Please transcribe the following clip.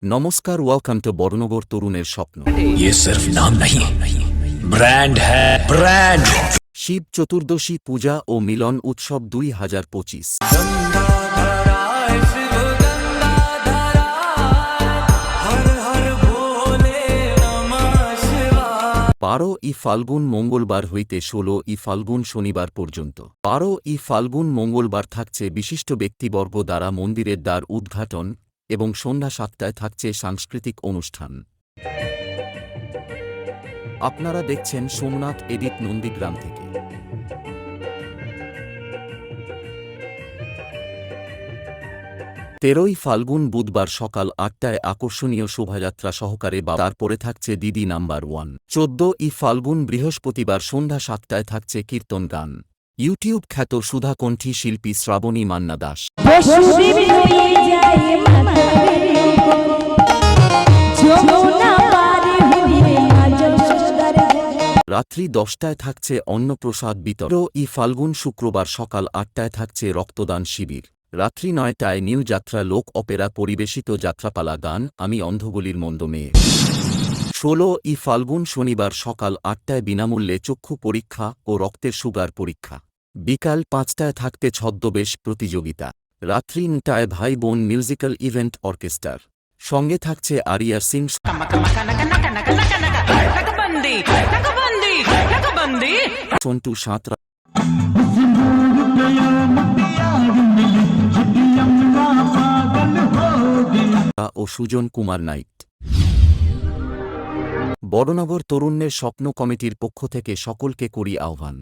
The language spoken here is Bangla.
नमस्कार वेलकम टू बड़नगर तरुणेर स्वप्न। ये सिर्फ नाम नहीं, ब्रांड है, ब्रांड। शिव चतुर्दशी पूजा और मिलन उत्सव 2025। बारो ই ফাল্গুন মঙ্গলবার হইতে ১৬ ই ফাল্গুন শনিবার পর্যন্ত ১২ ই ফাল্গুন মঙ্গলবার থাকছে বিশিষ্ট ব্যক্তিবর্গ দ্বারা মন্দিরের দ্বার উদ্ঘাটন এবং সন্ধ্যা ৭টায় থাকছে সাংস্কৃতিক অনুষ্ঠান। আপনারা দেখছেন সোমনাথ এডিট নন্দীগ্রাম থেকে। ১৩ই ফাল্গুন বুধবার সকাল ৮টায় আকর্ষণীয় শোভাযাত্রা সহকারে বা তারপরে থাকছে দিদি নাম্বার 1। ১৪ই ফাল্গুন বৃহস্পতিবার সন্ধ্যা ৭টায় থাকছে কীর্তন গান। ইউটিউব খ্যাত সুধাকণ্ঠী শিল্পী শ্রাবণী মান্না দাস। রাত্রি ১০টায় থাকছে অন্নপ্রসাদ বিতরণ। ই ফাল্গুন শুক্রবার সকাল ৮টায় থাকছে রক্তদান শিবির। রাত্রি ৯টায় নিউ যাত্রা লোক অপেরা পরিবেশিত যাত্রাপালা গান আমি অন্ধগলির মন্দ মেয়ে। ১৬ ই ফাল্গুন শনিবার সকাল ৮টায় বিনামূল্যে চক্ষু পরীক্ষা ও রক্তের সুগার পরীক্ষা। বিকাল ৫টায় থাকতে ছদ্মবেশ প্রতিযোগিতা। রাত্রি ৯টায় ভাই বোন মিউজিক্যাল ইভেন্ট অর্কেস্ট্রার সঙ্গে থাকছে আরিয়া সিং, সন্টু সাঁতরা ও সুজন কুমার নাইট। বড়নগর তরুণের স্বপ্ন কমিটির পক্ষ থেকে সকলকে করি আহ্বান।